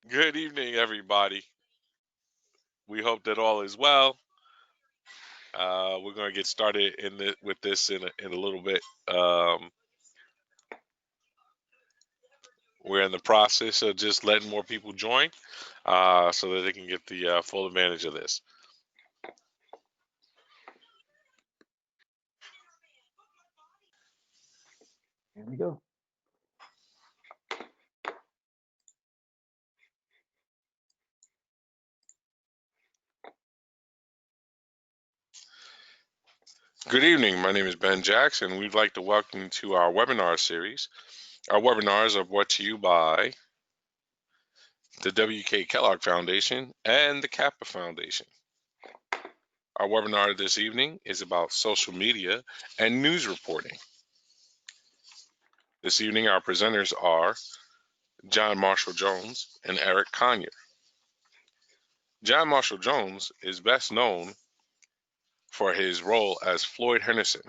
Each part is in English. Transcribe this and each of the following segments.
Good evening, everybody. We hope that all is well. We're going to get started with this in a little bit. We're in the process of just letting more people join so that they can get the full advantage of this. Here we go. Good evening. My name is Ben Jackson. We'd like to welcome you to our webinar series. Our webinars are brought to you by the W.K. Kellogg Foundation and the Kappa Foundation. Our webinar this evening is about social media and news reporting. This evening, our presenters are John Marshall Jones and Eric Conyer. John Marshall Jones is best known for his role as Floyd Henderson,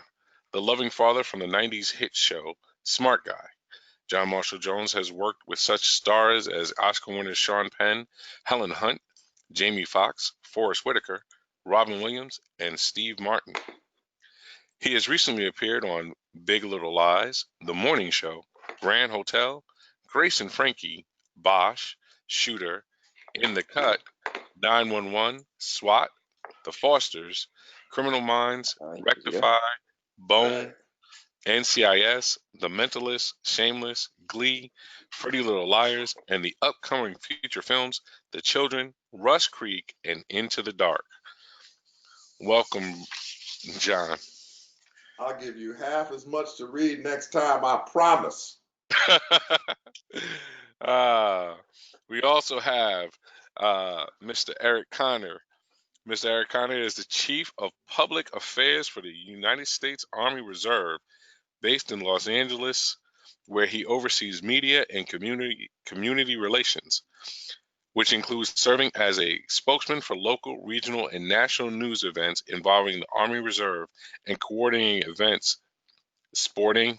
the loving father from the 90s hit show Smart Guy. John Marshall Jones has worked with such stars as Oscar winner Sean Penn, Helen Hunt, Jamie Foxx, Forrest Whitaker, Robin Williams, and Steve Martin. He has recently appeared on Big Little Lies, The Morning Show, Grand Hotel, Grace and Frankie, Bosch, Shooter, In the Cut, 911, SWAT, The Fosters, Criminal Minds, Rectify, Bone, NCIS, The Mentalist, Shameless, Glee, Pretty Little Liars, and the upcoming feature films The Children, Rush Creek, and Into the Dark. Welcome, John. I'll give you half as much to read next time, I promise. We also have Mr. Eric Conner. Mr. Eric Conner is the Chief of Public Affairs for the United States Army Reserve, based in Los Angeles, where he oversees media and community relations, which includes serving as a spokesman for local, regional, and national news events involving the Army Reserve and coordinating events, sporting,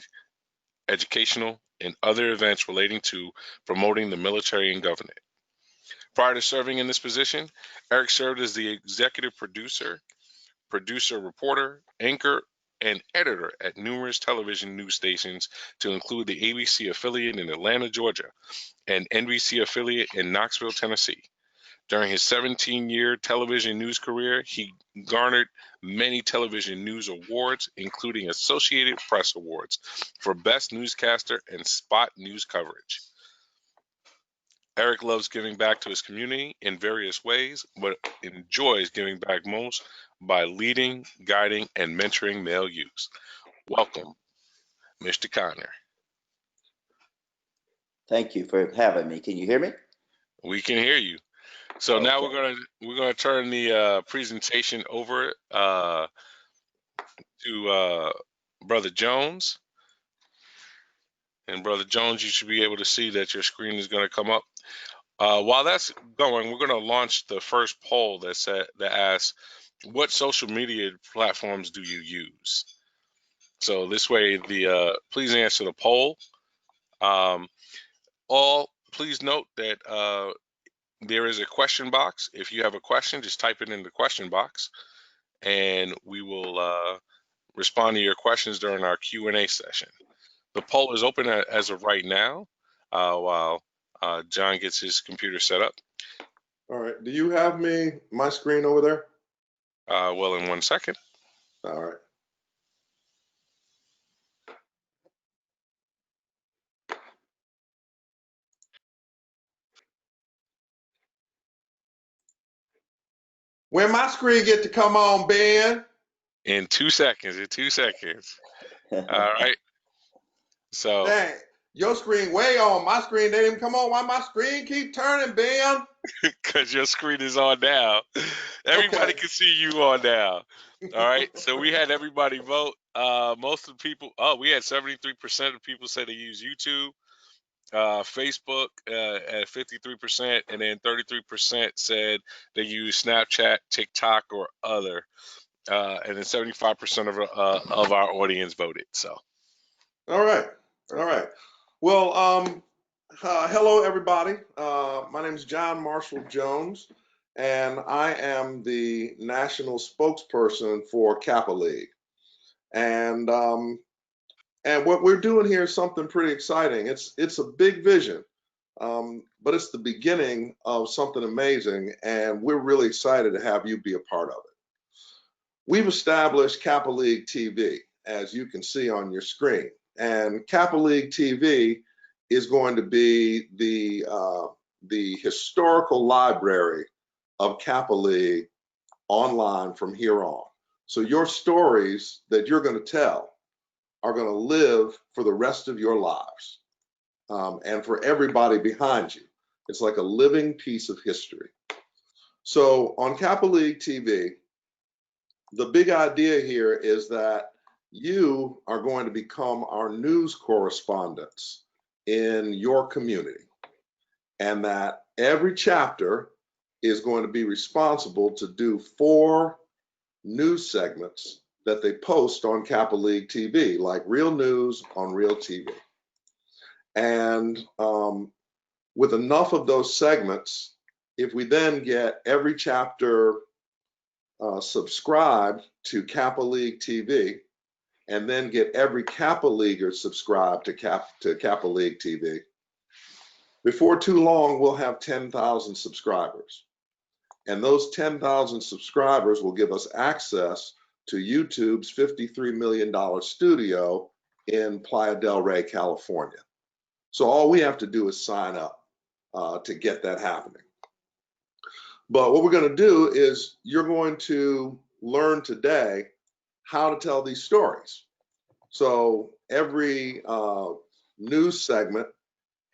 educational, and other events relating to promoting the military and government. Prior to serving in this position, Eric served as the executive producer, reporter, anchor, and editor at numerous television news stations, to include the ABC affiliate in Atlanta, Georgia, and NBC affiliate in Knoxville, Tennessee. During his 17-year television news career, he garnered many television news awards, including Associated Press Awards for Best Newscaster and Spot News Coverage. Eric loves giving back to his community in various ways, but enjoys giving back most by leading, guiding, and mentoring male youth. Welcome, Mr. Conner. Thank you for having me. Can you hear me? We can hear you. So Okay. now we're gonna turn the presentation over to Brother Jones. And Brother Jones, you should be able to see that your screen is going to come up. While that's going, we're going to launch the first poll that asks, what social media platforms do you use? So this way, please answer the poll. Please note that there is a question box. If you have a question, just type it in the question box, and we will respond to your questions during our Q&A session. The poll is open as of right now, while John gets his computer set up. All right. Do you have my screen over there? Well, in 1 second. All right. When my screen get to come on, Ben? In 2 seconds. All right. So. Dang, your screen way on. My screen didn't even come on. Why my screen keep turning, Ben? Because your screen is on now. Everybody can see you on now. All right. So we had everybody vote. Most of the people. We had 73% of people say they use YouTube. Facebook at 53%, and then 33% said they use Snapchat, TikTok, or other, and then 75% of our audience voted. So, all right. Well, Hello, everybody. My name is John Marshall Jones, and I am the national spokesperson for Kappa League. And what we're doing here is something pretty exciting. It's a big vision, but it's the beginning of something amazing, and we're really excited to have you be a part of it. We've established Kappa League TV, as you can see on your screen, and Kappa League TV is going to be the historical library of Kappa League online from here on. So your stories that you're going to tell are going to live for the rest of your lives, and for everybody behind you. It's like a living piece of history. So on Kappa League TV, the big idea here is that you are going to become our news correspondents in your community, and that every chapter is going to be responsible to do 4 news segments that they post on Kappa League TV, like real news on real TV. And with enough of those segments, if we then get every chapter subscribed to Kappa League TV, and then get every Kappa Leaguer subscribed to Kappa League TV, before too long, we'll have 10,000 subscribers. And those 10,000 subscribers will give us access to YouTube's $53 million studio in Playa del Rey, California. So all we have to do is sign up to get that happening. But what we're going to do is you're going to learn today how to tell these stories. So every news segment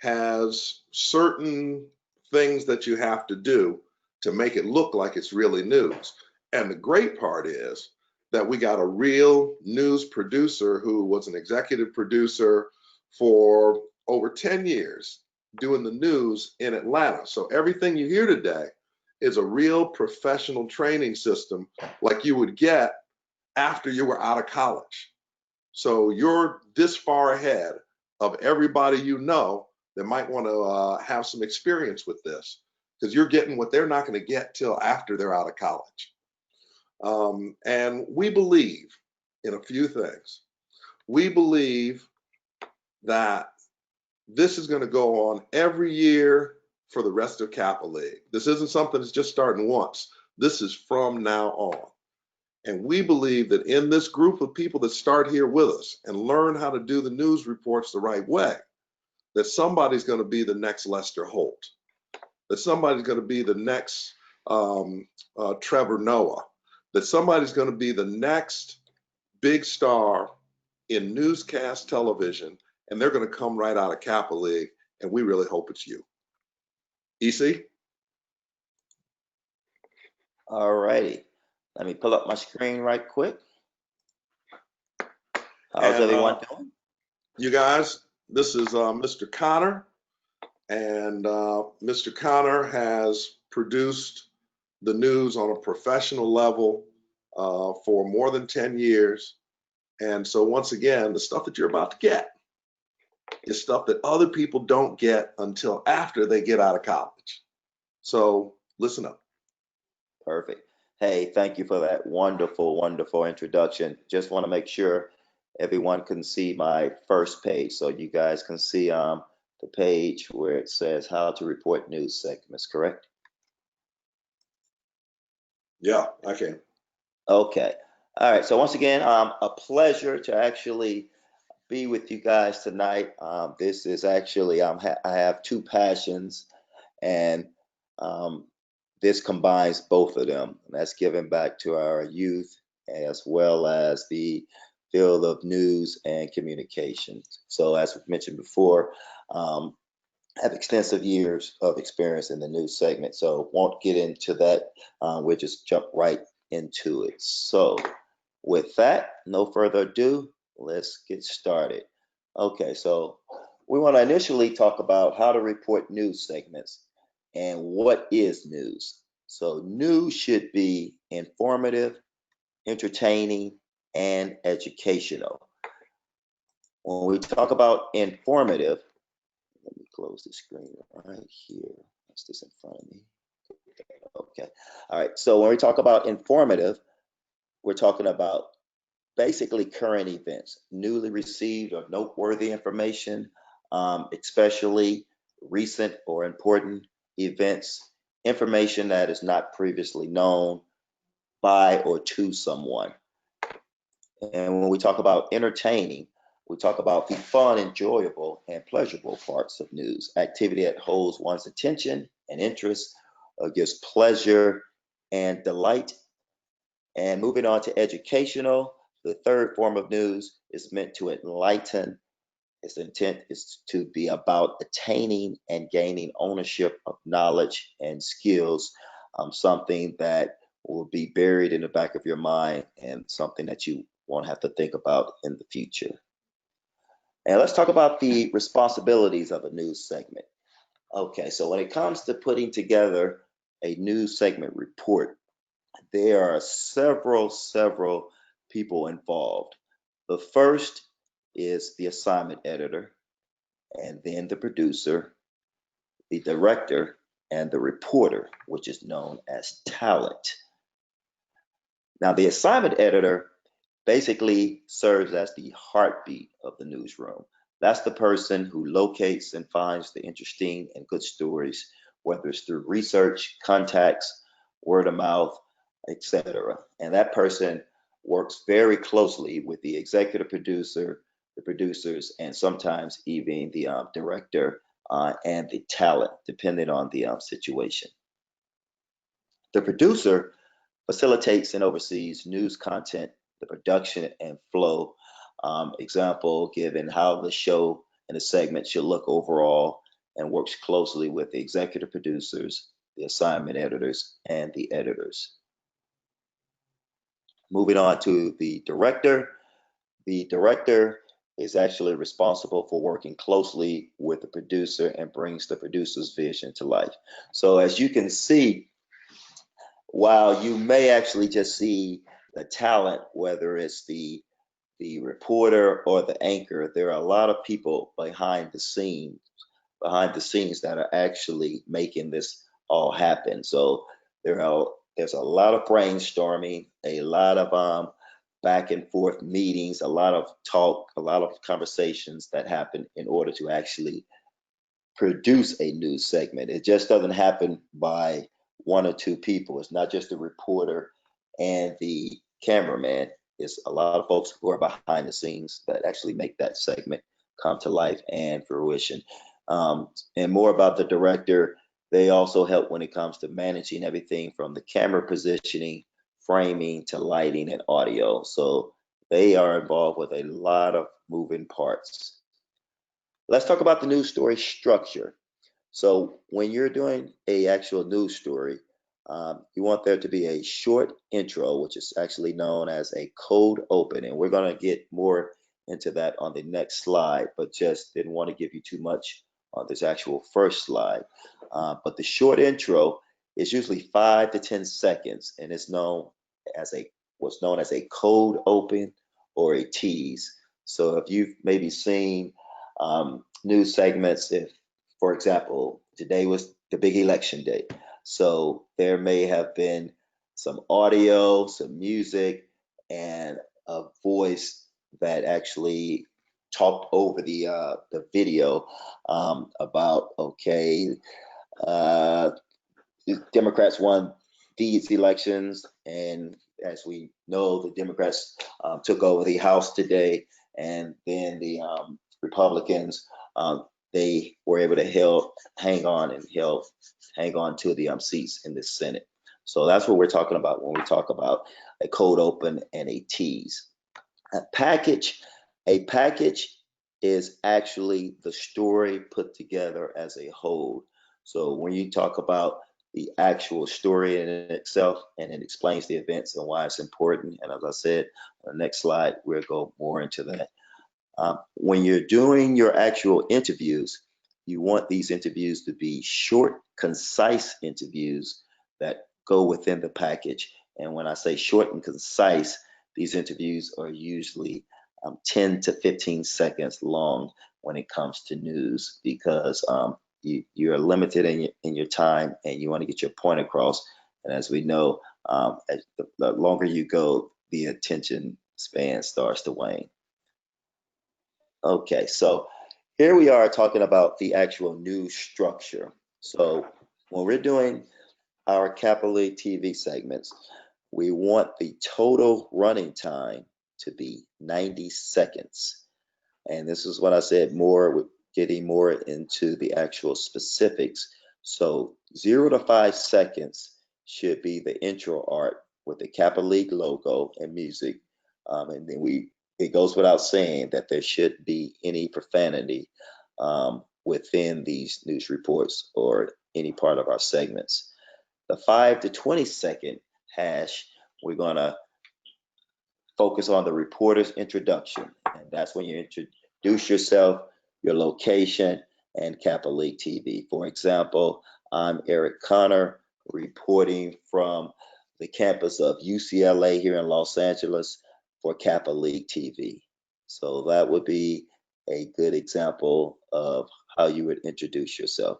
has certain things that you have to do to make it look like it's really news. And the great part is that we got a real news producer who was an executive producer for over 10 years doing the news in Atlanta. So everything you hear today is a real professional training system like you would get after you were out of college. So you're this far ahead of everybody you know that might want to have some experience with this, because you're getting what they're not going to get till after they're out of college. And we believe in a few things. We believe that this is going to go on every year for the rest of Kappa League. This isn't something that's just starting once. This is from now on. And we believe that in this group of people that start here with us and learn how to do the news reports the right way, that somebody's going to be the next Lester Holt, that somebody's going to be the next Trevor Noah, that somebody's going to be the next big star in newscast television, and they're going to come right out of Kappa League, and we really hope it's you. EC? All righty. Let me pull up my screen right quick. How's everyone doing? You guys, this is Mr. Connor, and Mr. Connor has produced the news on a professional level for more than 10 years. And so once again, the stuff that you're about to get is stuff that other people don't get until after they get out of college. So listen up. Perfect. Hey, thank you for that wonderful, wonderful introduction. Just want to make sure everyone can see my first page, so you guys can see the page where it says how to report news segments, correct? Yeah, I can. Okay. All right. So once again, a pleasure to actually be with you guys tonight. This is actually, I have 2 passions, and this combines both of them. And that's giving back to our youth as well as the field of news and communications. So as we mentioned before, I have extensive years of experience in the news segment, so won't get into that. We'll just jump right into it. So with that, no further ado, let's get started. Okay, so we want to initially talk about how to report news segments and what is news. So news should be informative, entertaining, and educational. When we talk about informative, let me close the screen right here. What's this in front of me? Okay. All right. So when we talk about informative, we're talking about basically current events, newly received or noteworthy information, especially recent or important events, information that is not previously known by or to someone. And when we talk about entertaining, we talk about the fun, enjoyable, and pleasurable parts of news, activity that holds one's attention and interest, gives pleasure and delight. And moving on to educational, the third form of news is meant to enlighten. Its intent is to be about attaining and gaining ownership of knowledge and skills, something that will be buried in the back of your mind and something that you won't have to think about in the future. And let's talk about the responsibilities of a news segment. Okay, so when it comes to putting together a news segment report, there are several people involved. The first is the assignment editor, and then the producer, the director, and the reporter, which is known as talent. Now, the assignment editor basically serves as the heartbeat of the newsroom. That's the person who locates and finds the interesting and good stories, whether it's through research, contacts, word of mouth, etc. And that person works very closely with the executive producer, the producers, and sometimes even the director and the talent, depending on the situation. The producer facilitates and oversees news content, the production and flow. Example given how the show and the segment should look overall, and works closely with the executive producers, the assignment editors, and the editors. Moving on to the director. The director is actually responsible for working closely with the producer and brings the producer's vision to life. So as you can see, while you may actually just see the talent, whether it's the reporter or the anchor, there are a lot of people behind the scenes that are actually making this all happen. So there's a lot of brainstorming, a lot of back and forth meetings, a lot of talk, a lot of conversations that happen in order to actually produce a news segment. It just doesn't happen by one or two people. It's not just the reporter and the cameraman. It's a lot of folks who are behind the scenes that actually make that segment come to life and fruition. And more about the director, they also help when it comes to managing everything from the camera positioning, framing to lighting and audio. So they are involved with a lot of moving parts. Let's talk about the news story structure. So when you're doing a actual news story, you want there to be a short intro, which is actually known as a cold open. And we're going to get more into that on the next slide, but just didn't want to give you too much on this actual first slide. But the short intro is usually 5 to 10 seconds, and it's known as what's known as a cold open or a tease. So if you've maybe seen news segments, if, for example, today was the big election day, so there may have been some audio, some music, and a voice that actually talked over the video about, okay, uh, the Democrats won these elections, and as we know, the Democrats took over the House today, and then the Republicans, they were able to hang on to the seats in the Senate. So that's what we're talking about when we talk about a cold open and a tease. A package, a package is actually the story put together as a whole. So when you talk about the actual story in itself, and it explains the events and why it's important. And as I said, on the next slide, we'll go more into that. When you're doing your actual interviews, you want these interviews to be short, concise interviews that go within the package. And when I say short and concise, these interviews are usually 10 to 15 seconds long. when it comes to news, because you're limited in your time and you want to get your point across. And as we know, as the longer you go, the attention span starts to wane. Okay, so here we are talking about the actual news structure. So when we're doing our Capital League TV segments, we want the total running time to be 90 seconds. And this is what I said more, with getting more into the actual specifics. So 0 to 5 seconds should be the intro art with the Kappa League logo and music. And then it goes without saying that there should be any profanity within these news reports or any part of our segments. The 5 to 20 second hash, we're gonna focus on the reporter's introduction. And that's when you introduce yourself, your location, and Kappa League TV. For example, I'm Eric Connor, reporting from the campus of UCLA here in Los Angeles for Kappa League TV. So that would be a good example of how you would introduce yourself.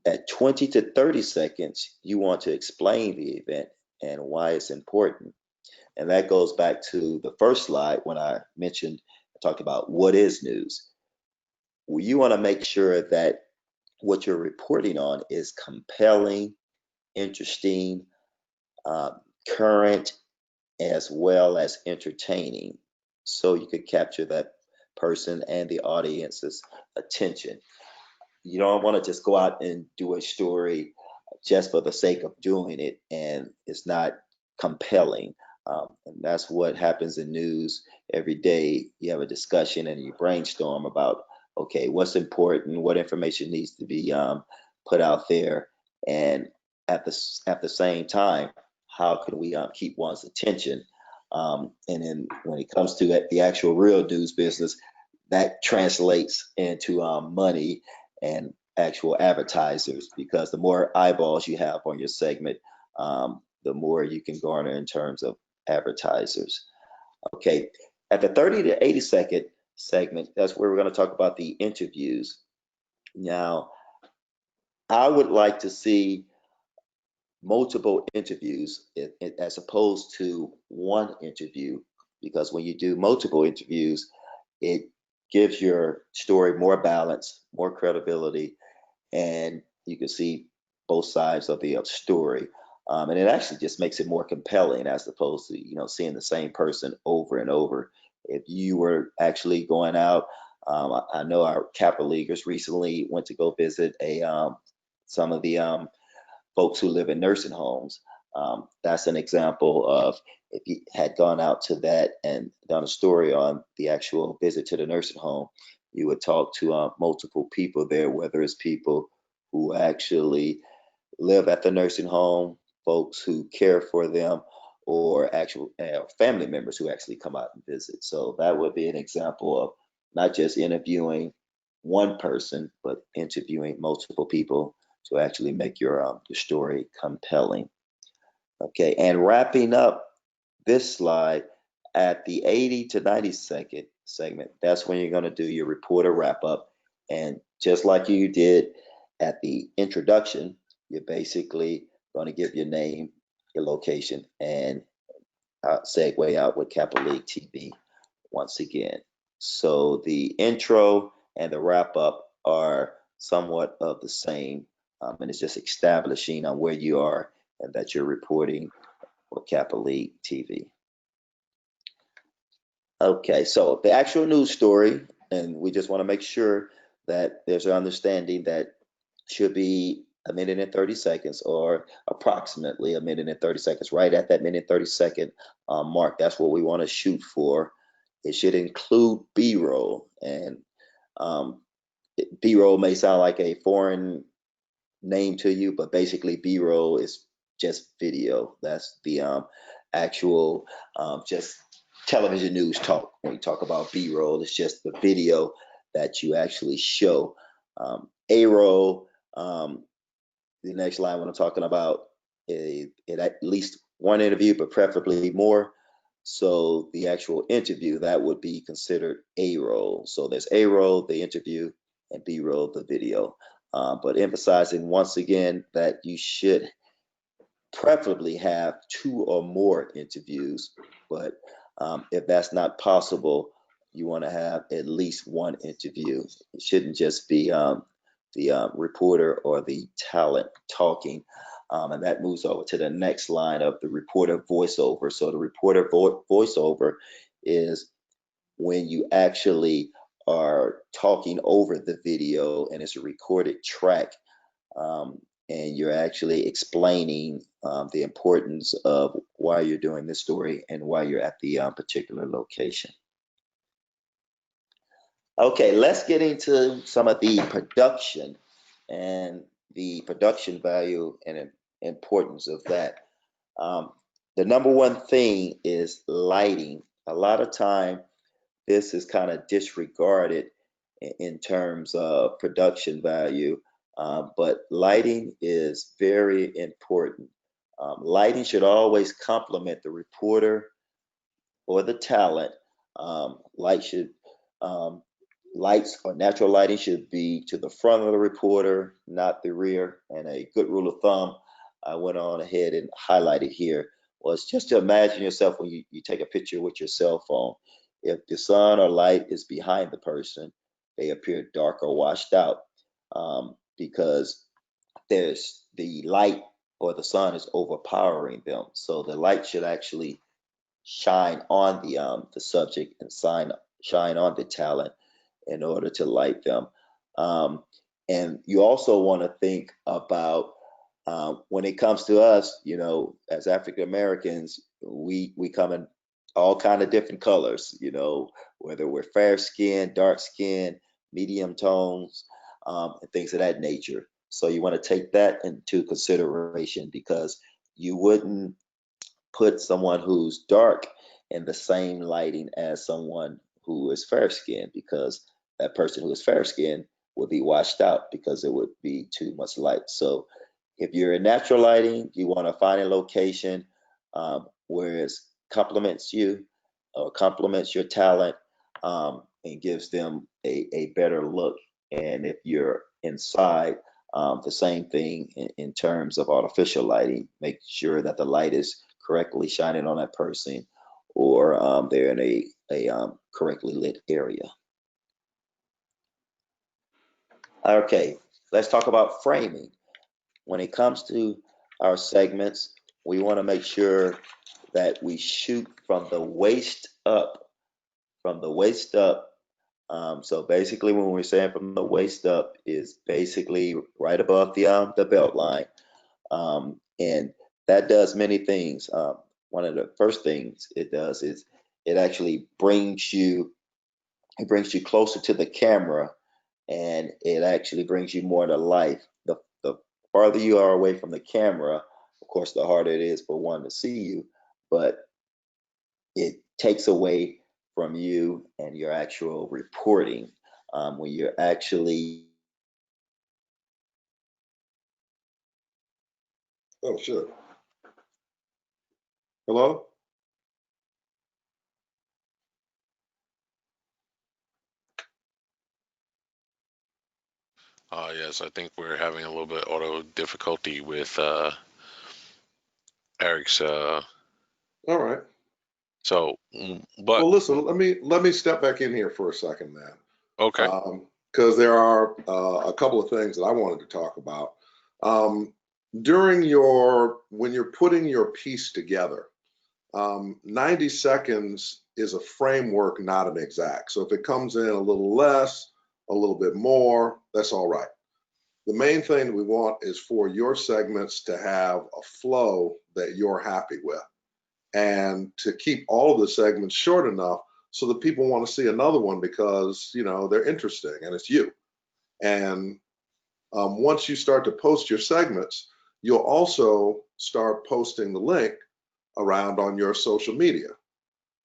At 20 to 30 seconds, you want to explain the event and why it's important. And that goes back to the first slide when I talked about what is news. Well, you want to make sure that what you're reporting on is compelling, interesting, current, as well as entertaining, so you could capture that person and the audience's attention. You don't want to just go out and do a story just for the sake of doing it and it's not compelling. And that's what happens in news every day. You have a discussion and you brainstorm about, okay, what's important, what information needs to be put out there, and at the same time, how can we keep one's attention? And then when it comes to the actual real news business, that translates into money and actual advertisers, because the more eyeballs you have on your segment, the more you can garner in terms of advertisers. Okay, at the 30 to 80 second segment, that's where we're going to talk about the interviews. Now, I would like to see multiple interviews as opposed to one interview, because when you do multiple interviews, it gives your story more balance, more credibility, and you can see both sides of the story. And it actually just makes it more compelling as opposed to seeing the same person over and over. If you were actually going out, I know our Capital Leaguers recently went to go visit some of the folks who live in nursing homes. That's an example of, if you had gone out to that and done a story on the actual visit to the nursing home, you would talk to multiple people there, whether it's people who actually live at the nursing home, folks who care for them, or actual family members who actually come out and visit. So that would be an example of not just interviewing one person, but interviewing multiple people to actually make your story compelling. Okay, and wrapping up this slide at the 80 to 90 second segment, that's when you're going to do your reporter wrap up. And just like you did at the introduction, you're basically going to give your name, your location, and segue out with Capital League TV once again. So the intro and the wrap up are somewhat of the same, and it's just establishing on where you are and that you're reporting for Capital League TV. Okay, so the actual news story, and we just want to make sure that there's an understanding that should be 1 minute and 30 seconds, or approximately 1 minute and 30 seconds, right at that 1 minute 30 second mark. That's what we want to shoot for. It should include B-roll, and B-roll may sound like a foreign name to you, but basically B-roll is just video. That's the actual just television news talk. When you talk about B-roll, it's just the video that you actually show. A-roll, the next line when I'm talking about it at least one interview, but preferably more. So the actual interview, that would be considered A roll. So there's A roll, the interview, and B roll, the video. But emphasizing once again that you should preferably have two or more interviews. But if that's not possible, you want to have at least one interview. It shouldn't just be the reporter or the talent talking. And that moves over to the next line of the reporter voiceover. So the reporter voiceover is when you actually are talking over the video and it's a recorded track, um, and you're actually explaining the importance of why you're doing this story and why you're at the particular location. Okay, let's get into some of the production and the production value and importance of that. Um, the number one thing is lighting. A lot of time, this is kind of disregarded in terms of production value, but lighting is very important. Lighting should always complement the reporter or the talent. Light should um, Lights or natural lighting should be to the front of the reporter, not the rear. And a good rule of thumb I went on ahead and highlighted here was just to imagine yourself when you take a picture with your cell phone. If the sun or light is behind the person, they appear dark or washed out, because there's the light or the sun is overpowering them. So the light should actually shine on the subject and shine on the talent in order to light them. Um, and you also want to think about when it comes to us, as African Americans, we come in all kind of different colors, whether we're fair skinned, dark skinned, medium tones, and things of that nature. So you want to take that into consideration because you wouldn't put someone who's dark in the same lighting as someone who is fair skinned because that person who is fair skinned would be washed out because it would be too much light. So if you're in natural lighting, you want to find a location where it complements you or complements your talent, and gives them a better look. And if you're inside, the same thing in terms of artificial lighting, make sure that the light is correctly shining on that person or they're in a correctly lit area. Okay, let's talk about framing. When it comes to our segments, we want to make sure that we shoot from the waist up. From the waist up. So basically, when we're saying from the waist up, is basically right above the belt line, and that does many things. One of the first things it does is it actually brings you closer to the camera, and it actually brings you more to life. The farther you are away from the camera, of course, the harder it is for one to see you, but it takes away from you and your actual reporting, when you're actually. Oh, sure. Hello? Yes, I think we're having a little bit auto difficulty with Eric's. All right. But Well, listen, let me step back in here for a second, man. okay, Because there are a couple of things that I wanted to talk about. During when you're putting your piece together, 90 seconds is a framework, not an exact. So if it comes in a little less, a little bit more, that's all right. The main thing we want is for your segments to have a flow that you're happy with and to keep all of the segments short enough so that people want to see another one because, they're interesting and it's you. And once you start to post your segments, you'll also start posting the link around on your social media.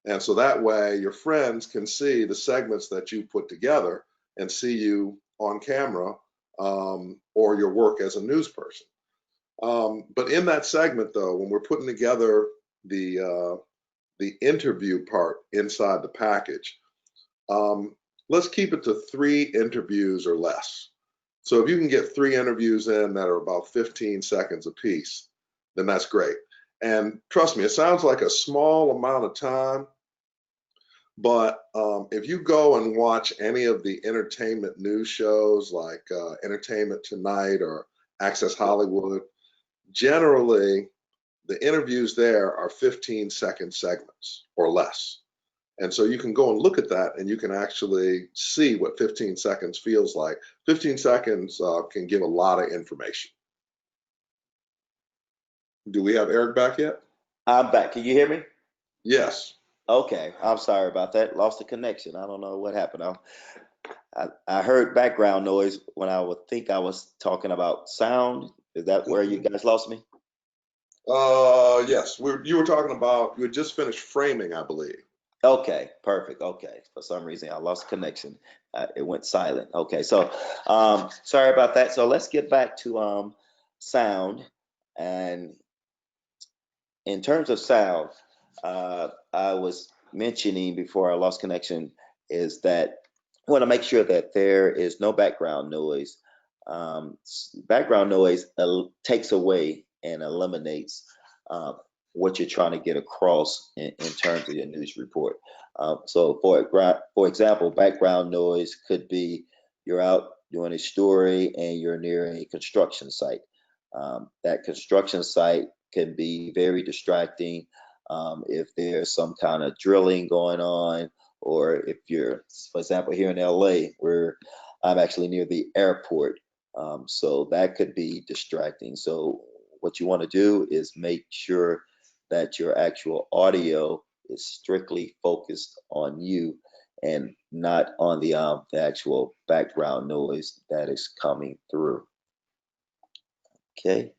And so that way your friends can see the segments that you put together and see you on camera, or your work as a news person. But in that segment, though, when we're putting together the the interview part inside the package. Let's keep it to 3 interviews or less. So if you can get 3 interviews in that are about 15 seconds apiece, then that's great. And trust me, it sounds like a small amount of time, but if you go and watch any of the entertainment news shows like Entertainment Tonight or Access Hollywood, generally the interviews there are 15-second segments or less. And so you can go and look at that and you can actually see what 15 seconds feels like. 15 seconds can give a lot of information. Do we have Eric back yet? I'm back. Can you hear me? Yes. Okay, I'm sorry about that. Lost the connection. I don't know what happened. I heard background noise when I would think I was talking about sound. Is that where you guys lost me? Yes. You were talking about, you had just finished framing, I believe. Okay, perfect. Okay, for some reason I lost connection. It went silent. Okay, so sorry about that. So let's get back to sound. And in terms of sound, I was mentioning before I lost connection is that I want to make sure that there is no background noise. Background noise takes away and eliminates what you're trying to get across in terms of your news report. So for example, background noise could be you're out doing a story and you're near a construction site. That construction site can be very distracting if there's some kind of drilling going on, or if you're, for example, here in LA, where I'm actually near the airport. So that could be distracting. So what you want to do is make sure that your actual audio is strictly focused on you and not on the actual background noise that is coming through. Okay.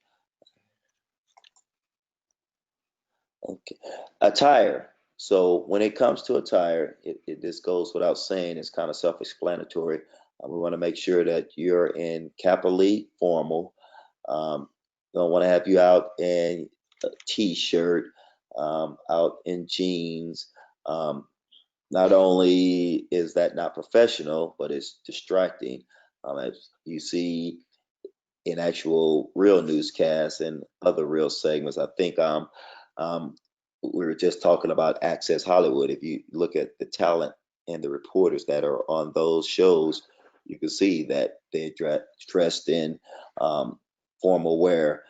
Okay. Attire. So when it comes to attire, this goes without saying, it's kind of self-explanatory. We want to make sure that you're in capitally formal. Don't want to have you out in a t-shirt, out in jeans. Not only is that not professional, but it's distracting. As you see in actual real newscasts and other real segments, I think we were just talking about Access Hollywood. If you look at the talent and the reporters that are on those shows, you can see that they're dressed in formal wear,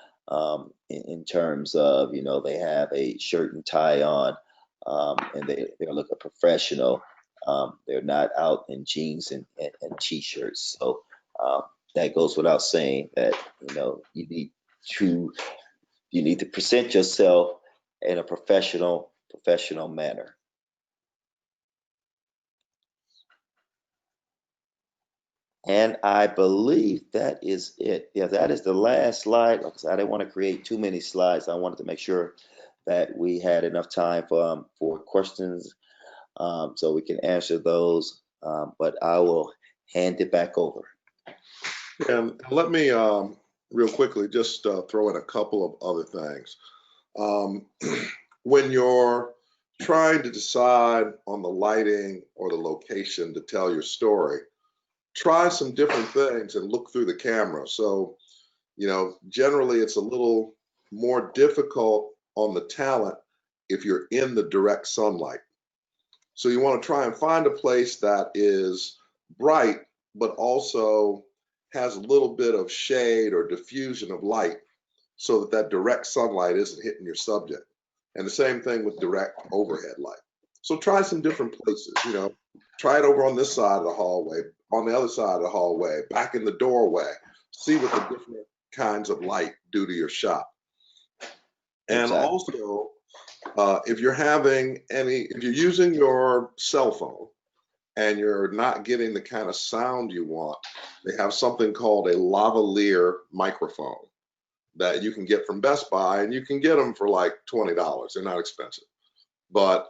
in terms of, they have a shirt and tie on, and they're looking professional. They're not out in jeans and t-shirts. So that goes without saying that, to you need to present yourself in a professional manner. And I believe that is it. Yeah, that is the last slide. Like I said, I didn't want to create too many slides. I wanted to make sure that we had enough time for questions, so we can answer those. But I will hand it back over. And let me real quickly just throw in a couple of other things. When you're trying to decide on the lighting or the location to tell your story, try some different things and look through the camera. So, generally it's a little more difficult on the talent if you're in the direct sunlight. So you want to try and find a place that is bright, but also has a little bit of shade or diffusion of light so that direct sunlight isn't hitting your subject. And the same thing with direct overhead light. So try some different places, try it over on this side of the hallway, on the other side of the hallway, back in the doorway, see what the different kinds of light do to your shot. And Exactly. also, if you're using your cell phone and you're not getting the kind of sound you want, they have something called a lavalier microphone that you can get from Best Buy, and you can get them for like $20. They're not expensive, but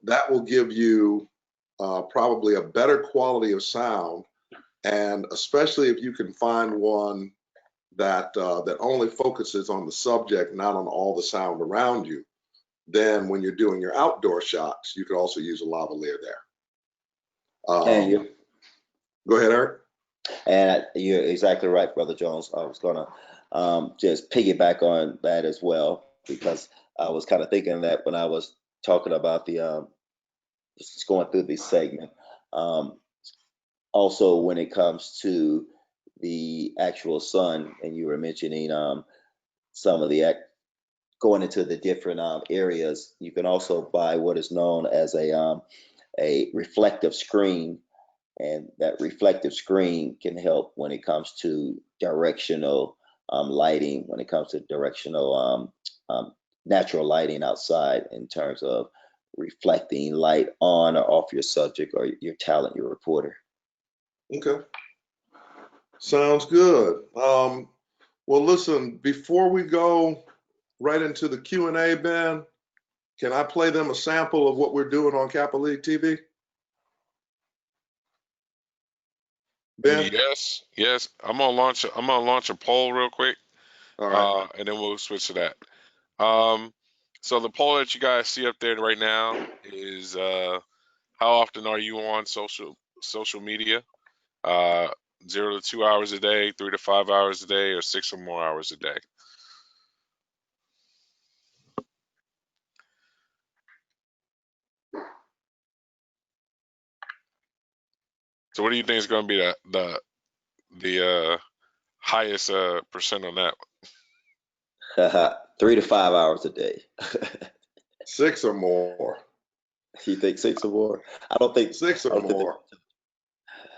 that will give you probably a better quality of sound, and especially if you can find one that only focuses on the subject, not on all the sound around you, then when you're doing your outdoor shots, you could also use a lavalier there. And you Go ahead, Eric. and you're exactly right, Brother Jones. I was gonna just piggyback on that as well, because I was kind of thinking that when I was talking about the just going through this segment. Um, Also, when it comes to the actual sun, and you were mentioning some of the going into the different areas, you can also buy what is known as a reflective screen, and that reflective screen can help when it comes to directional lighting, when it comes to directional natural lighting outside, in terms of reflecting light on or off your subject or your talent, your reporter. Okay. Sounds good. Well, listen, before we go right into the Q&A, Ben, can I play them a sample of what we're doing on Kappa League TV? Ben? Yes, yes. I'm gonna launch a poll real quick, All right. and then we'll switch to that. Um, so the poll that you guys see up there right now is how often are you on social media? Uh, 0 to 2 hours a day, 3 to 5 hours a day, or 6 or more hours a day. So what do you think is going to be the highest percent on that? 3 to 5 hours a day. 6 or more. You think 6 or more? I don't think. 6 I or don't think. more.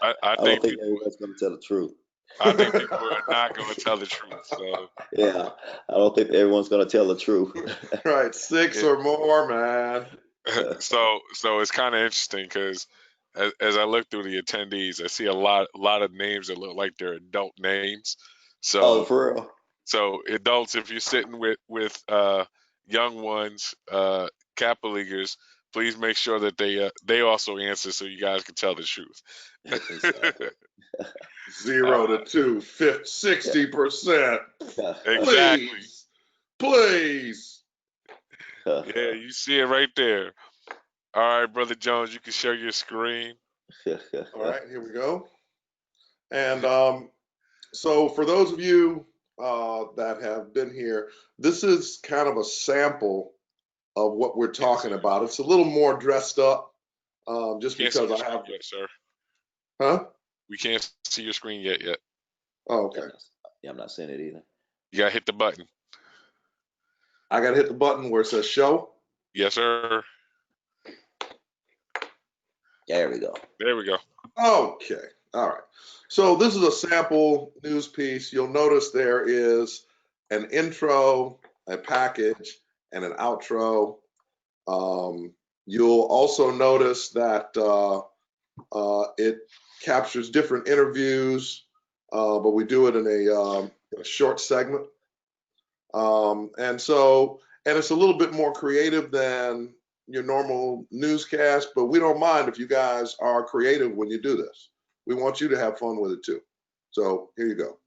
I I don't think think people everyone's going to tell the truth. I think people are not going to tell the truth. So Yeah, I don't think everyone's going to tell the truth. Right. 6 it, or more, man. so it's kind of interesting because as I look through the attendees, I see a lot of names that look like they're adult names. Oh, So for real? so adults, if you're sitting with young ones, Kappa leaguers, please make sure that they also answer so you guys can tell the truth. Exactly. 0 to 2, 60%. Exactly. Please. Please. Yeah, you see it right there. All right, Brother Jones, you can share your screen. All right, here we go. And so for those of you that have been here, this is kind of a sample of what we're talking about. It's a little more dressed up just Can't see because your I screen have, yet, sir. huh? We can't see your screen yet. Oh, Yeah, okay. I'm not seeing it either. You gotta hit the button. I got to hit the button where it says show. Yes, sir. There we go. There we go. Okay. All right. So this is a sample news piece. You'll notice there is an intro, a package, and an outro. You'll also notice that it captures different interviews, but we do it in a short segment. And it's a little bit more creative than your normal newscast, but we don't mind if you guys are creative when you do this. We want you to have fun with it too. So here you go.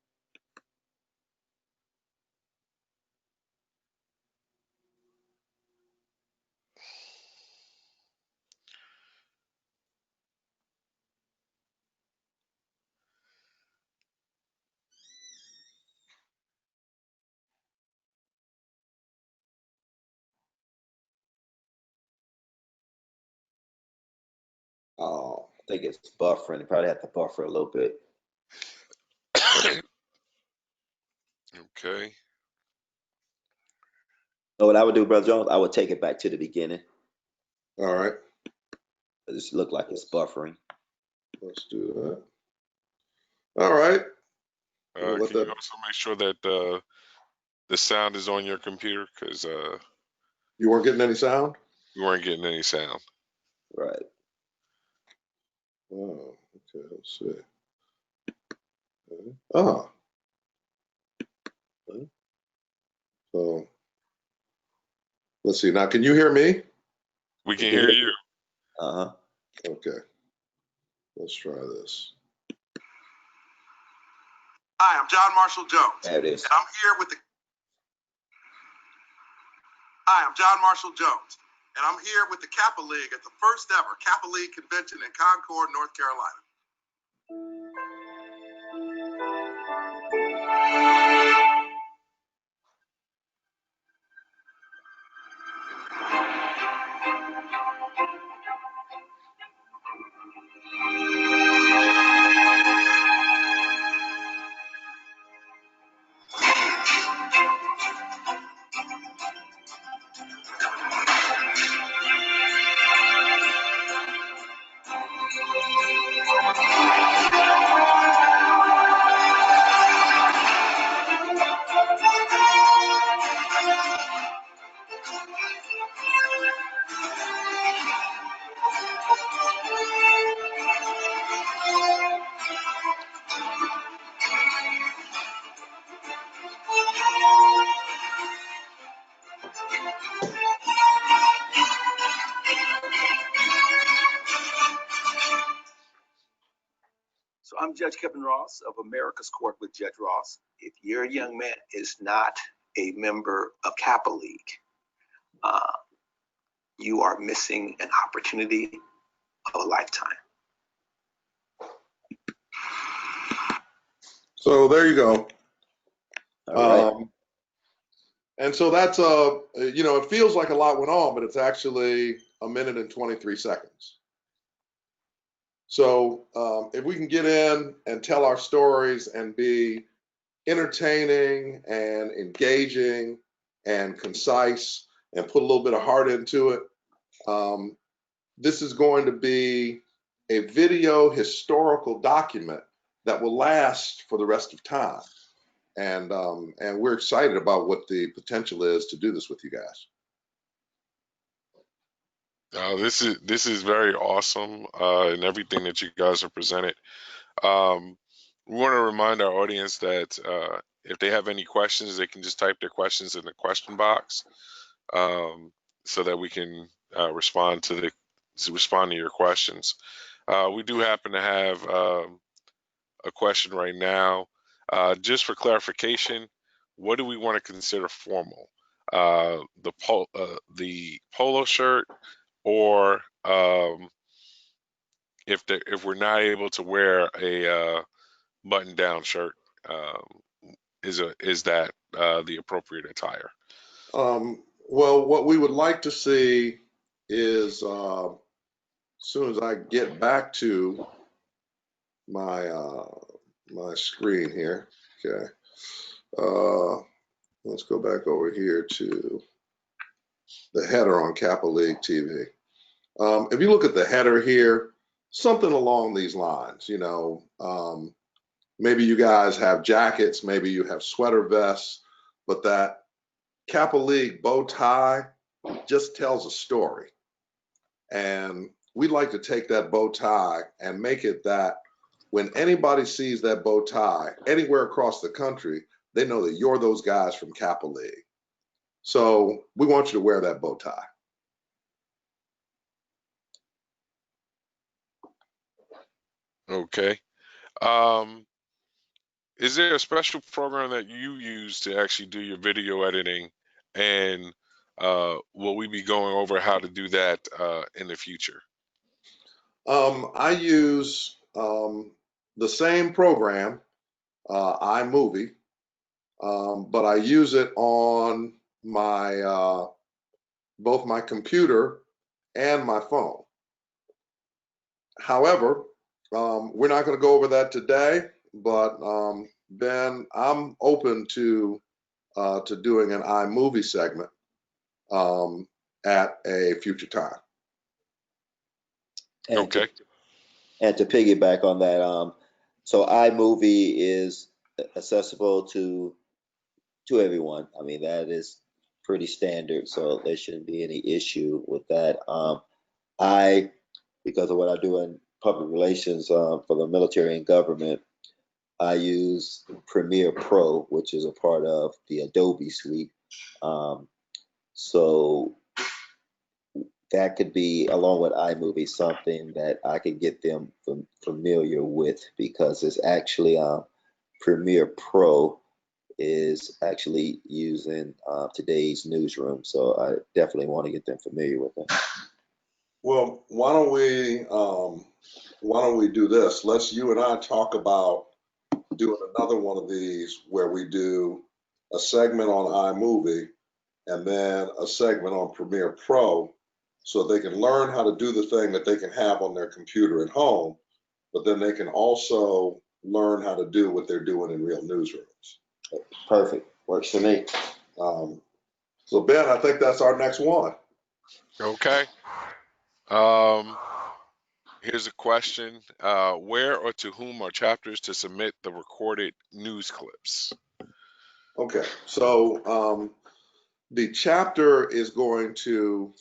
Oh, I think it's buffering. You probably have to buffer a little bit. Okay. So what I would do, Brother Jones, I would take it back to the beginning. All right, It just look like it's buffering. let's do that. All right. We'll let Can you that. also make sure that the sound is on your computer because You weren't getting any sound? we weren't getting any sound. Right. Oh, okay. Let's see. Ah, so let's see. Now, can you hear me? We We can can hear hear you. you. Uh-huh. Okay. Let's try this. Hi, I'm John Marshall Jones, There it is. and I'm here with the Hi, I'm John Marshall Jones, and I'm here with the Kappa League at the first ever Kappa League convention in Concord, North Carolina. So I'm Judge Kevin Ross of America's Court with Judge Ross. If your young man is not a member of Kappa League, you are missing an opportunity of a lifetime. So there you go. All right. And so that's it feels like a lot went on, but it's actually a minute and 23 seconds. So if we can get in and tell our stories and be entertaining and engaging and concise and put a little bit of heart into it, this is going to be a video historical document that will last for the rest of time. And we're excited about what the potential is to do this with you guys. This is very awesome, and everything that you guys have presented. We want to remind our audience that if they have any questions, they can just type their questions in the question box, so that we can respond to your questions. We do happen to have a question right now. Just for clarification, what do we want to consider formal? The polo shirt, or if we're not able to wear a button-down shirt, is that the appropriate attire? Well, what we would like to see is, as soon as I get back to my my screen here, okay. Let's go back over here to the header on Kappa League TV. If you look at the header here, something along these lines, maybe you guys have jackets, maybe you have sweater vests, but that Kappa League bow tie just tells a story. And we'd like to take that bow tie and make it that when anybody sees that bow tie anywhere across the country, they know that you're those guys from Kappa League. So we want you to wear that bow tie. Okay. Is there a special program that you use to actually do your video editing, and will we be going over how to do that in the future? I use the same program, iMovie, but I use it on my both my computer and my phone. However, we're not going to go over that today, but Ben, I'm open to doing an iMovie segment at a future time. And Okay. to piggyback on that, so iMovie is accessible to everyone. I mean, that is pretty standard, so there shouldn't be any issue with that. Because of what I do in public relations for the military and government, I use Premiere Pro, which is a part of the Adobe suite. So that could be, along with iMovie, something that I could get them familiar with, because it's actually Premiere Pro is actually using today's newsroom. So I definitely want to get them familiar with it. Well, why don't we do this? Let's you and I talk about doing another one of these where we do a segment on iMovie and then a segment on Premiere Pro, so they can learn how to do the thing that they can have on their computer at home, but then they can also learn how to do what they're doing in real newsrooms. Perfect. Works for me. So Ben, I think that's our next one. Okay. Here's a question. Where or to whom are chapters to submit the recorded news clips? Okay, so the chapter is going to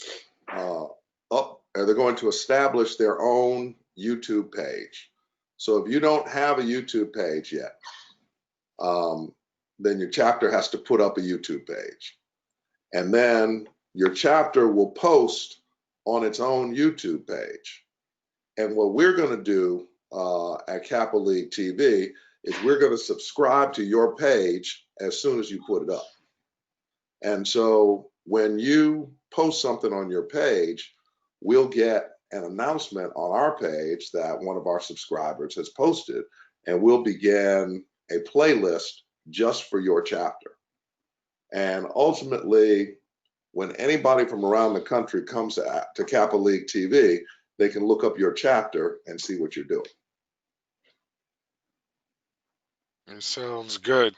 they're going to establish their own YouTube page. So if you don't have a YouTube page yet, then your chapter has to put up a YouTube page. And then your chapter will post on its own YouTube page. And what we're going to do at Kappa League TV is we're going to subscribe to your page as soon as you put it up. And so when you post something on your page, we'll get an announcement on our page that one of our subscribers has posted, and we'll begin a playlist just for your chapter. And ultimately, when anybody from around the country comes to Kappa League TV, they can look up your chapter and see what you're doing. It sounds good.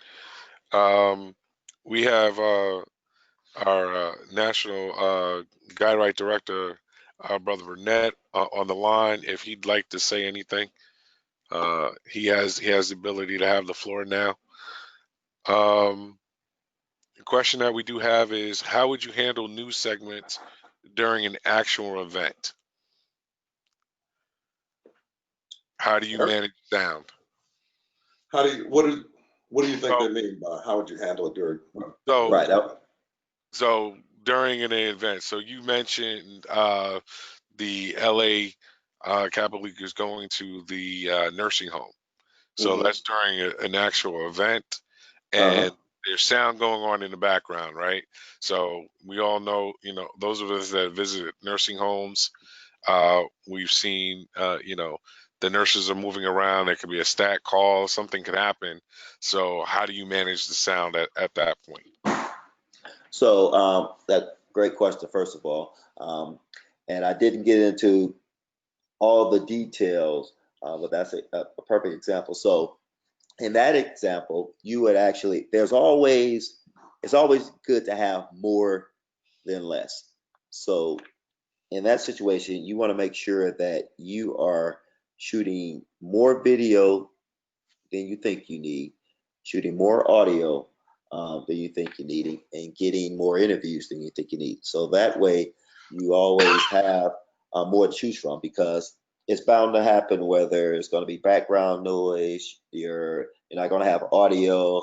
We have our national guide right director, Brother Burnett, on the line. If he'd like to say anything, he has the ability to have the floor now. The question that we do have is, how would you handle news segments during an actual event? How do you manage sound? What do you think they mean by how would you handle it during? Right. So during an event, so you mentioned the LA Capital League is going to the nursing home. So that's during an actual event, and there's sound going on in the background, right? So we all know, those of us that visit nursing homes, we've seen, the nurses are moving around. There could be a stat call, something could happen. So how do you manage the sound at that point? So that great question, first of all. And I didn't get into all the details, but that's a perfect example. So in that example, you would actually, it's always good to have more than less. So in that situation, you want to make sure that you are shooting more video than you think you need, shooting more audio than you think you need, and getting more interviews than you think you need. So that way, you always have more to choose from, because it's bound to happen, whether it's going to be background noise, you're not going to have audio.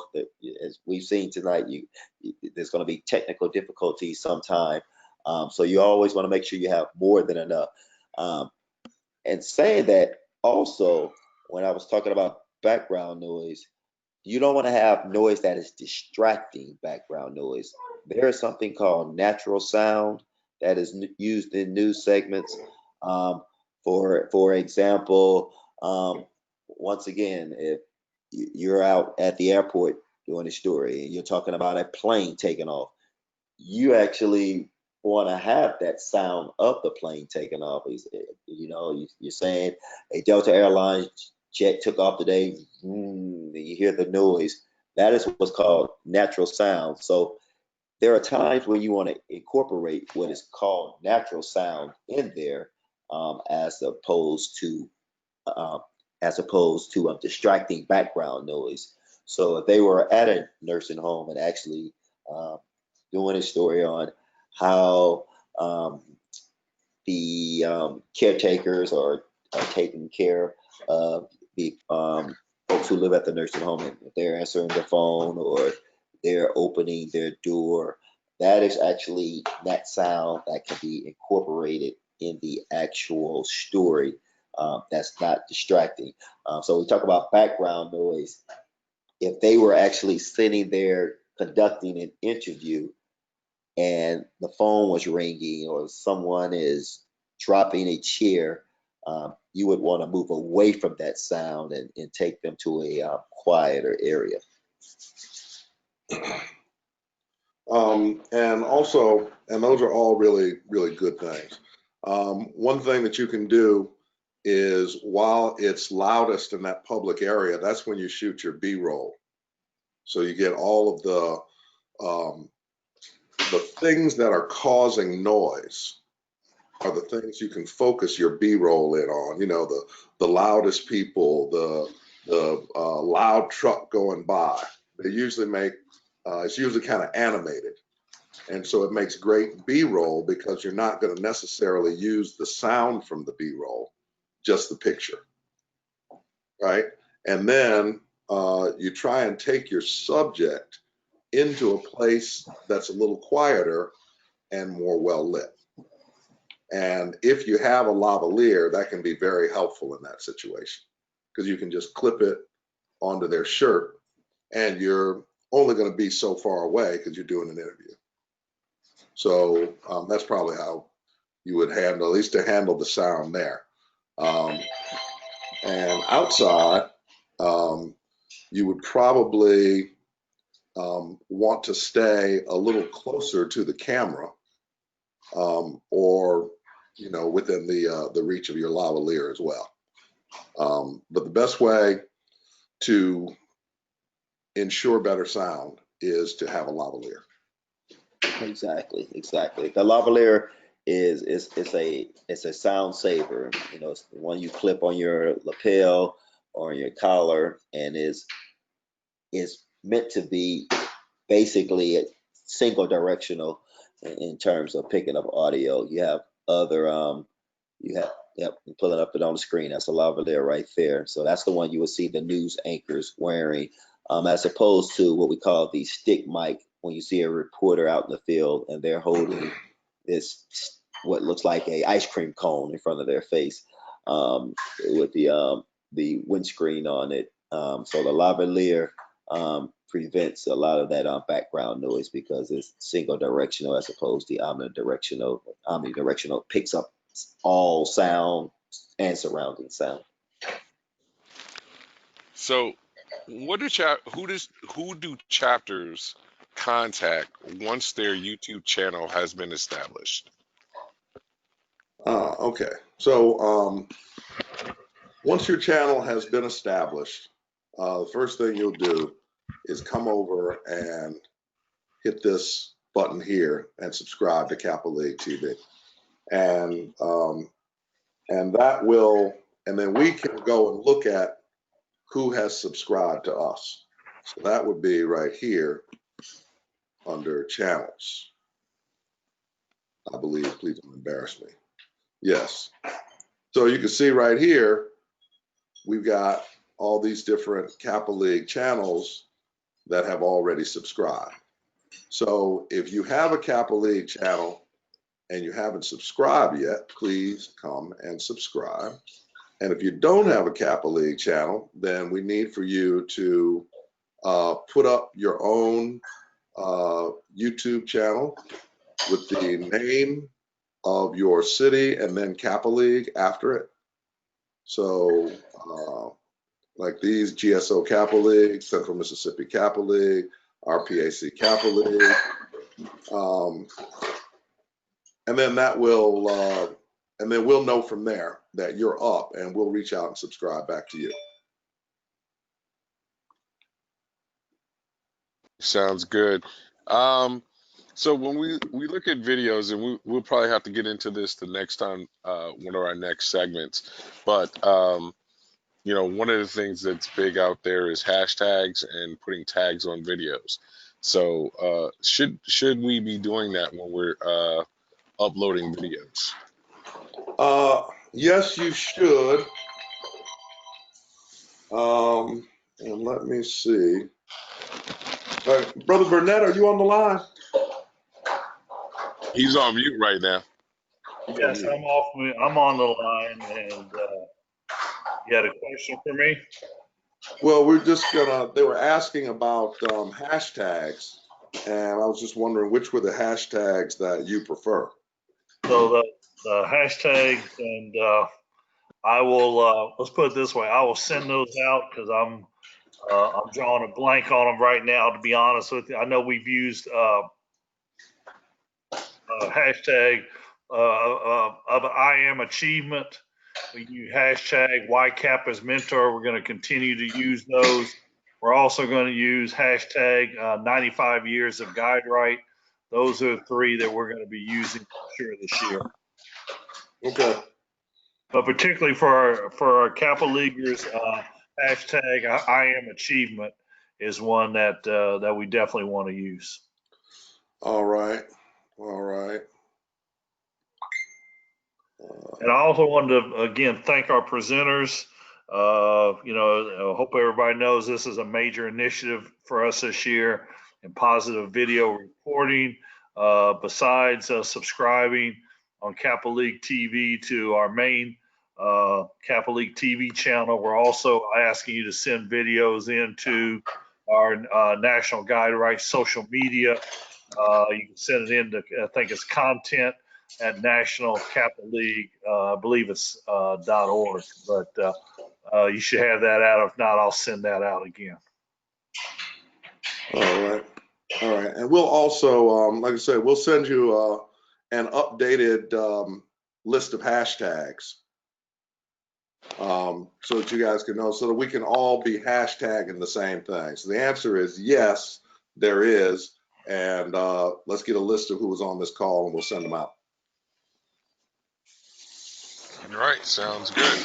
As we've seen tonight, there's going to be technical difficulties sometime. So you always want to make sure you have more than enough. And saying that, also, when I was talking about background noise, you don't want to have noise that is distracting background noise. There is something called natural sound that is used in news segments. For example, once again, if you're out at the airport doing a story and you're talking about a plane taking off, you actually want to have that sound of the plane taking off. You're saying a Delta Airlines jet took off today, you hear the noise. That is what's called natural sound. So there are times when you want to incorporate what is called natural sound in there, as opposed to distracting background noise. So if they were at a nursing home and actually doing a story on how the caretakers are taking care of the folks who live at the nursing home, and if they're answering the phone or they're opening their door, that is actually that sound that can be incorporated in the actual story. That's not distracting. So we talk about background noise. if they were actually sitting there conducting an interview and the phone was ringing or someone is dropping a chair, you would want to move away from that sound and take them to a quieter area. And also, and those are all really, really good things. One thing that you can do is while it's loudest in that public area, that's when you shoot your B-roll. So you get all of the things that are causing noise are the things you can focus your B-roll in on. You know, the loudest people, the loud truck going by. They usually make it's usually kind of animated, and so it makes great B-roll because you're not going to necessarily use the sound from the B-roll, just the picture, right? And then you try and take your subject into a place that's a little quieter and more well lit. And if you have a lavalier, that can be very helpful in that situation because you can just clip it onto their shirt and you're only going to be so far away because you're doing an interview. So that's probably how you would handle, at least to handle the sound there. And outside, you would probably want to stay a little closer to the camera or, you know, within the reach of your lavalier as well. But the best way to ensure better sound is to have a lavalier. Exactly. The lavalier is a sound saver. You know, it's the one you clip on your lapel or your collar, and is meant to be basically single directional in terms of picking up audio. You have other yep, pulling up it on the screen. That's a lavalier right there. So that's the one you will see the news anchors wearing, as opposed to what we call the stick mic, when you see a reporter out in the field and they're holding this what looks like a ice cream cone in front of their face, with the windscreen on it. So the lavalier prevents a lot of that background noise because it's single directional as opposed to omnidirectional. Omnidirectional picks up all sound and surrounding sound. So, who do chapters contact once their YouTube channel has been established? Okay, so once your channel has been established, the first thing you'll do is come over and hit this button here and subscribe to Kappa League TV. And that will, and then we can go and look at who has subscribed to us. So that would be right here under channels. I believe, please don't embarrass me. Yes. So you can see right here, we've got all these different Kappa League channels that have already subscribed. So if you have a Kappa League channel and you haven't subscribed yet, please come and subscribe. And if you don't have a Kappa League channel, then we need for you to put up your own YouTube channel with the name of your city and then Kappa League after it. So like these, GSO Kappa League, Central Mississippi Kappa League, RPAC Kappa League. And then that will, and then we'll know from there that you're up and we'll reach out and subscribe back to you. Sounds good. So when we look at videos, and we'll probably have to get into this the next time, one of our next segments, but you know, one of the things that's big out there is hashtags and putting tags on videos. So should we be doing that when we're uploading videos? Yes, you should. And let me see. Brother Burnett, are you on the line? He's on mute right now. Yes, I'm on the line, and you had a question for me? Well, we're just they were asking about hashtags, and I was just wondering which were the hashtags that you prefer. So the hashtags, and I will, let's put it this way, I will send those out because I'm drawing a blank on them right now, to be honest with you. I know we've used hashtag of I am achievement. We use hashtag YCAP as mentor. We're going to continue to use those. We're also going to use hashtag 95 years of guide right. Those are three that we're going to be using for sure this year. Okay. But particularly for our Kappa Leaguers, hashtag I am achievement is one that that we definitely want to use. All right. All right. And I also wanted to again thank our presenters. You know, I hope everybody knows this is a major initiative for us this year in positive video reporting. Besides subscribing on Kappa League TV to our main Kappa League TV channel, we're also asking you to send videos into our National Guide Rights social media. You can send it in to, I think it's content at National Kappa League, I believe it's .org, but you should have that out. If not, I'll send that out again. All right. All right. And we'll also, like I said, we'll send you an updated list of hashtags so that you guys can know, so that we can all be hashtagging the same thing. So the answer is yes, there is. And let's get a list of who was on this call and we'll send them out. All right, sounds good.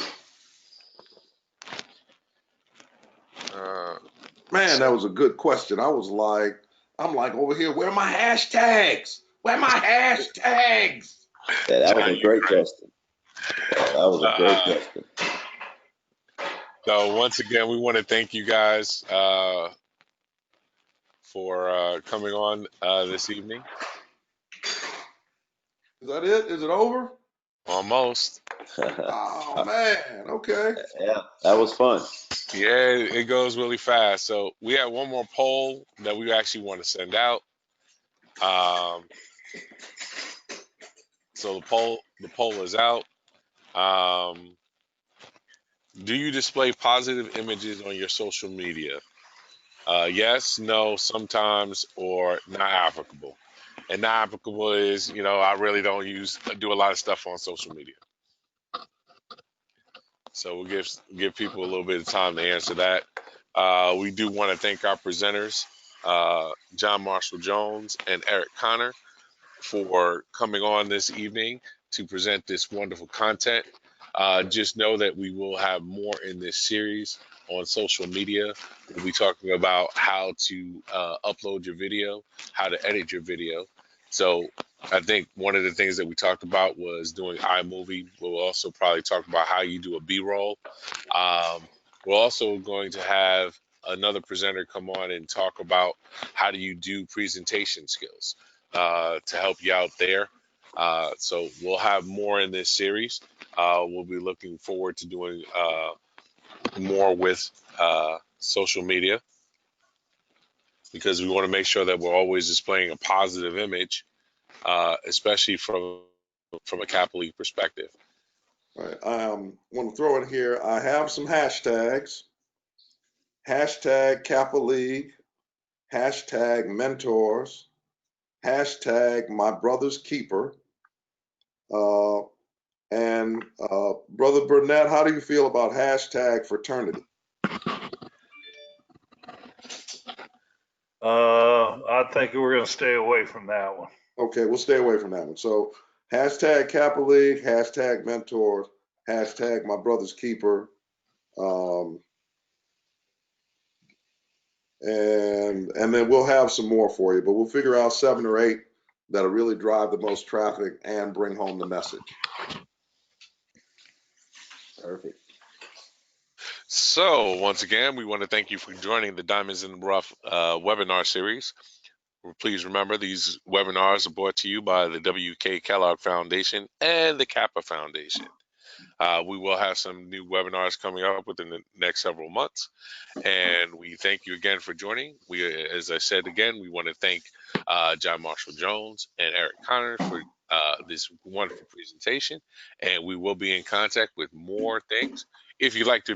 Man, that was a good question. I'm like over here, where are my hashtags? Where are my hashtags? Yeah, that was John, a great question. That was a great question. So once again, we want to thank you guys for coming on this evening. Is that it? Is it over? Almost. Oh man, okay. Yeah, that was fun. Yeah, it goes really fast. So we have one more poll that we actually want to send out. So the poll is out. Do you display positive images on your social media? Yes, no, sometimes, or not applicable. And not applicable is, you know, I really don't do a lot of stuff on social media. So we'll give people a little bit of time to answer that. We do want to thank our presenters, John Marshall Jones and Eric Connor, for coming on this evening to present this wonderful content. Just know that we will have more in this series on social media. We'll be talking about how to upload your video, how to edit your video. So I think one of the things that we talked about was doing iMovie. We'll also probably talk about how you do a B-roll. We're also going to have another presenter come on and talk about how do you do presentation skills to help you out there. So we'll have more in this series. We'll be looking forward to doing more with social media because we want to make sure that we're always displaying a positive image, especially from a Kappa League perspective. All right. I want to throw in here, I have some hashtags. Hashtag Kappa League, hashtag mentors, hashtag my brother's keeper. And Brother Burnett, how do you feel about hashtag fraternity? I think we're going to stay away from that one. Okay, we'll stay away from that one. So hashtag Kappa League, hashtag mentors, hashtag my brother's keeper. And then we'll have some more for you, but we'll figure out 7 or 8 that'll really drive the most traffic and bring home the message. Perfect. So once again, we want to thank you for joining the Diamonds in the Rough webinar series. Please remember these webinars are brought to you by the W.K. Kellogg Foundation and the Kappa Foundation. We will have some new webinars coming up within the next several months. And we thank you again for joining. As I said again, we want to thank John Marshall Jones and Eric Connor for this wonderful presentation. And we will be in contact with more things. If you'd like to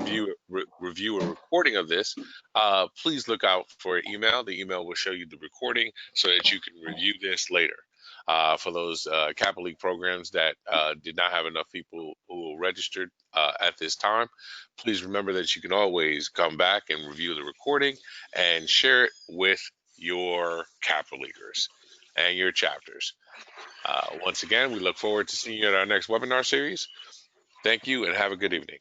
review a recording of this, please look out for an email. The email will show you the recording so that you can review this later. For those Capital League programs that did not have enough people who registered at this time, please remember that you can always come back and review the recording and share it with your Capital Leaguers and your chapters. Once again, we look forward to seeing you at our next webinar series. Thank you and have a good evening.